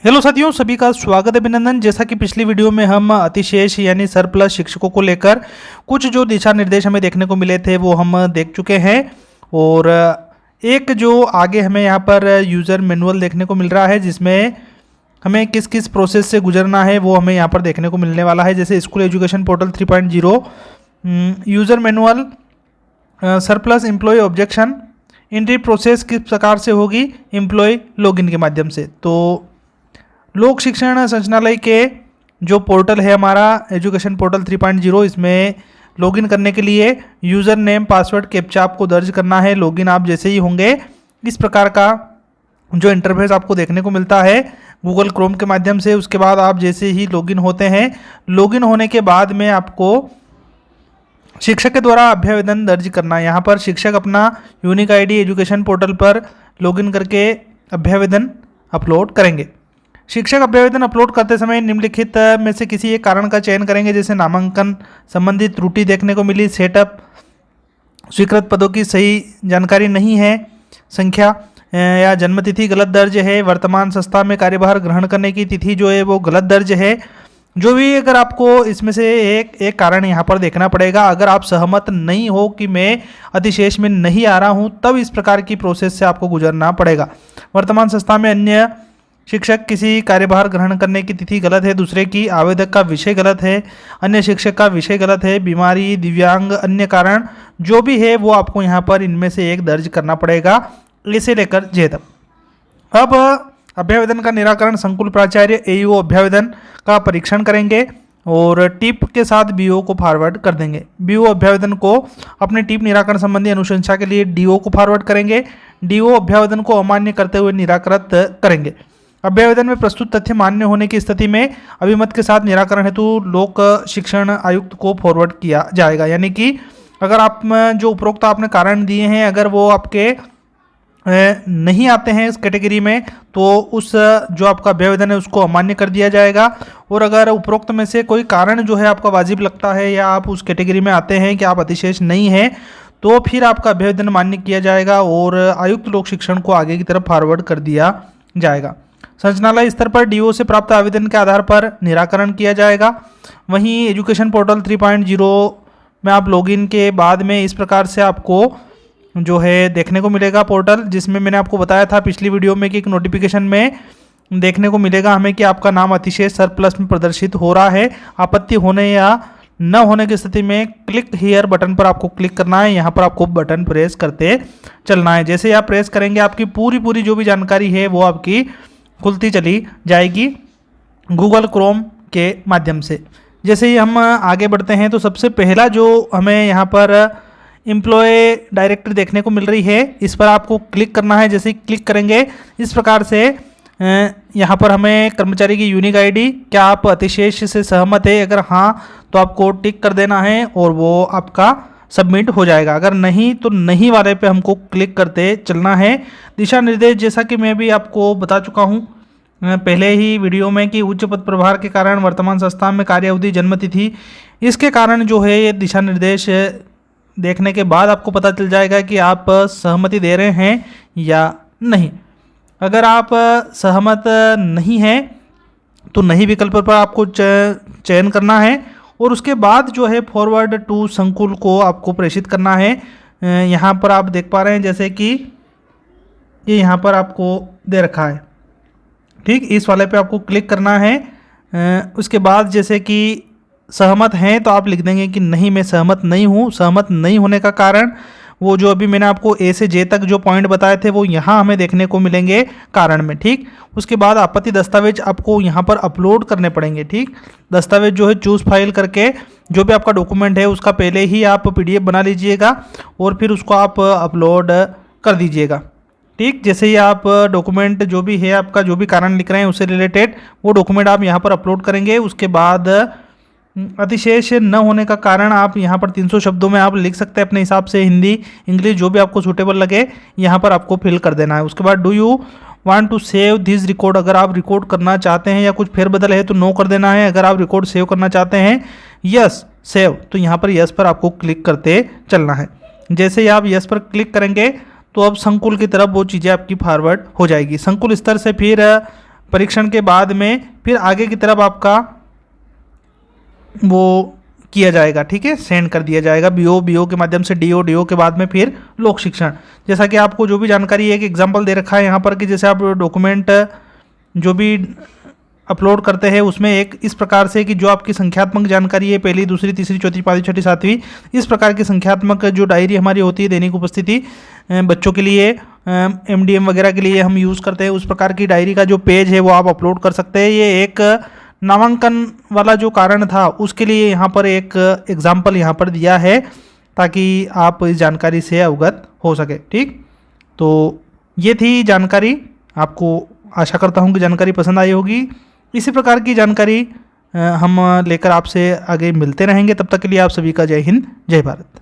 Hello साथियों, सभी का स्वागत है, अभिनंदन। जैसा कि पिछली वीडियो में हम अतिशेष यानी सरप्लस शिक्षकों को लेकर कुछ जो दिशा निर्देश हमें देखने को मिले थे वो हम देख चुके हैं। और एक जो आगे हमें यहाँ पर यूज़र मैनुअल देखने को मिल रहा है जिसमें हमें किस किस प्रोसेस से गुजरना है वो हमें यहाँ पर देखने को मिलने वाला है। जैसे school education portal 3.0, user manual, surplus employ objection, entry process किस प्रकार से होगी, एम्प्लॉय लॉगिन के माध्यम से। तो लोक शिक्षण संचालय के जो पोर्टल है हमारा एजुकेशन पोर्टल 3.0, इसमें लॉगिन करने के लिए यूज़र नेम, पासवर्ड, कैप्चा आपको दर्ज करना है। लॉगिन आप जैसे ही होंगे इस प्रकार का जो इंटरफेस आपको देखने को मिलता है गूगल क्रोम के माध्यम से। उसके बाद आप जैसे ही लॉगिन होते हैं, लॉगिन होने के बाद में आपको शिक्षक के द्वारा अभ्यावेदन दर्ज करना है। यहाँ पर शिक्षक अपना यूनिक आईडी एजुकेशन पोर्टल पर लॉगिन करके अभ्यावेदन अपलोड करेंगे। शिक्षक अभ्यावेदन अपलोड करते समय निम्नलिखित में से किसी एक कारण का चयन करेंगे। जैसे नामांकन संबंधी त्रुटि देखने को मिली, सेटअप, स्वीकृत पदों की सही जानकारी नहीं है, संख्या या जन्मतिथि गलत दर्ज है, वर्तमान संस्था में कार्यभार ग्रहण करने की तिथि जो है वो गलत दर्ज है। जो भी अगर आपको इसमें से एक कारण यहाँ पर देखना पड़ेगा। अगर आप सहमत नहीं हो कि मैं अतिशेष में नहीं आ रहा हूँ, तब इस प्रकार की प्रोसेस से आपको गुजरना पड़ेगा। वर्तमान संस्था में अन्य शिक्षक किसी कार्यभार ग्रहण करने की तिथि गलत है, दूसरे की आवेदक का विषय गलत है, अन्य शिक्षक का विषय गलत है, बीमारी, दिव्यांग, अन्य कारण जो भी है वो आपको यहाँ पर इनमें से एक दर्ज करना पड़ेगा, इसे लेकर जे तक। अब अभ्यावेदन का निराकरण संकुल प्राचार्य एईओ अभ्यावेदन का परीक्षण करेंगे और टिप के साथ बीओ को फॉरवर्ड कर देंगे। बीओ अभ्यावेदन को अपने टिप निराकरण संबंधी अनुशंसा के लिए डीओ को फॉरवर्ड करेंगे। डीओ अभ्यावेदन को अमान्य करते हुए निराकृत करेंगे। अभ्यावेदन में प्रस्तुत तथ्य मान्य होने की स्थिति में अभिमत के साथ निराकरण हेतु लोक शिक्षण आयुक्त को फॉरवर्ड किया जाएगा। यानी कि अगर आप जो उपरोक्त आपने कारण दिए हैं अगर वो आपके नहीं आते हैं इस कैटेगरी में, तो उस जो आपका अभ्यावेदन है उसको अमान्य कर दिया जाएगा। और अगर उपरोक्त में से कोई कारण जो है आपका वाजिब लगता है या आप उस कैटेगरी में आते हैं कि आप अतिशेष नहीं हैं, तो फिर आपका अभ्यावेदन मान्य किया जाएगा और आयुक्त लोक शिक्षण को आगे की तरफ फॉरवर्ड कर दिया जाएगा। संचालय स्तर पर डीओ से प्राप्त आवेदन के आधार पर निराकरण किया जाएगा। वहीं एजुकेशन पोर्टल 3.0 में आप लॉगिन के बाद में इस प्रकार से आपको जो है देखने को मिलेगा पोर्टल, जिसमें मैंने आपको बताया था पिछली वीडियो में कि एक नोटिफिकेशन में देखने को मिलेगा हमें कि आपका नाम अतिशेष सरप्लस में प्रदर्शित हो रहा है। आपत्ति होने या न होने की स्थिति में क्लिक हियर बटन पर आपको क्लिक करना है। यहाँ पर आपको बटन प्रेस करते चलना है। जैसे आप प्रेस करेंगे आपकी पूरी जो भी जानकारी है वो आपकी खुलती चली जाएगी गूगल क्रोम के माध्यम से। जैसे ही हम आगे बढ़ते हैं तो सबसे पहला जो हमें यहाँ पर एम्प्लॉय डायरेक्टरी देखने को मिल रही है, इस पर आपको क्लिक करना है। जैसे ही क्लिक करेंगे इस प्रकार से यहाँ पर हमें कर्मचारी की यूनिक आईडी, क्या आप अतिशेष से सहमत है, अगर हाँ तो आपको टिक कर देना है और वो आपका सबमिट हो जाएगा। अगर नहीं तो नहीं वाले पे हमको क्लिक करते चलना है। दिशा निर्देश जैसा कि मैं भी आपको बता चुका हूँ पहले ही वीडियो में कि उच्च पद प्रभार के कारण वर्तमान संस्था में कार्य अवधि, जन्मतिथि, इसके कारण जो है ये दिशा निर्देश देखने के बाद आपको पता चल जाएगा कि आप सहमति दे रहे हैं या नहीं। अगर आप सहमत नहीं हैं तो नहीं विकल्प पर आपको चयन करना है और उसके बाद जो है फॉरवर्ड टू संकुल को आपको प्रेषित करना है। यहाँ पर आप देख पा रहे हैं जैसे कि ये यहाँ पर आपको दे रखा है, ठीक, इस वाले पे आपको क्लिक करना है। उसके बाद जैसे कि सहमत हैं तो आप लिख देंगे कि नहीं, मैं सहमत नहीं हूँ। सहमत नहीं होने का कारण वो जो अभी मैंने आपको ए से जे तक जो पॉइंट बताए थे वो यहाँ हमें देखने को मिलेंगे कारण में, ठीक। उसके बाद आपत्ति दस्तावेज आपको यहाँ पर अपलोड करने पड़ेंगे, ठीक। दस्तावेज जो है चूज फाइल करके जो भी आपका डॉक्यूमेंट है उसका पहले ही आप पीडीएफ बना लीजिएगा और फिर उसको आप अपलोड कर दीजिएगा, ठीक। जैसे ही आप डॉक्यूमेंट जो भी है आपका जो भी कारण लिख रहे हैं उससे रिलेटेड वो डॉक्यूमेंट आप यहाँ पर अपलोड करेंगे। उसके बाद अतिशेष न होने का कारण आप यहाँ पर 300 शब्दों में आप लिख सकते हैं अपने हिसाब से, हिंदी, इंग्लिश जो भी आपको सूटेबल लगे यहाँ पर आपको फिल कर देना है। उसके बाद do you want to save this record, अगर आप रिकॉर्ड करना चाहते हैं या कुछ फेरबदल है तो नो कर देना है। अगर आप रिकॉर्ड सेव करना चाहते हैं यस सेव, तो यहाँ पर यस पर आपको क्लिक करते चलना है। जैसे ही आप यस पर क्लिक करेंगे तो अब संकुल की तरफ वो चीज़ें आपकी फॉरवर्ड हो जाएगी। संकुल स्तर से फिर परीक्षण के बाद में फिर आगे की तरफ आपका वो किया जाएगा, ठीक है, सेंड कर दिया जाएगा बीओ के माध्यम से डीओ के बाद में फिर लोक शिक्षण। जैसा कि आपको जो भी जानकारी, एक एग्जांपल दे रखा है यहाँ पर कि जैसे आप डॉक्यूमेंट जो भी अपलोड करते हैं उसमें एक इस प्रकार से कि जो आपकी संख्यात्मक जानकारी है, पहली, दूसरी, तीसरी, चौथी, पाँचवीं, छठी, सातवीं, इस प्रकार की संख्यात्मक जो डायरी हमारी होती है दैनिक उपस्थिति, बच्चों के लिए एमडीएम वगैरह के लिए हम यूज़ करते हैं, उस प्रकार की डायरी का जो पेज है वो आप अपलोड कर सकते हैं। ये एक नामांकन वाला जो कारण था उसके लिए यहाँ पर एक एग्जाम्पल यहाँ पर दिया है ताकि आप इस जानकारी से अवगत हो सके। ठीक, तो ये थी जानकारी। आपको आशा करता हूँ कि जानकारी पसंद आई होगी। इसी प्रकार की जानकारी हम लेकर आपसे आगे मिलते रहेंगे। तब तक के लिए आप सभी का जय हिंद, जय भारत।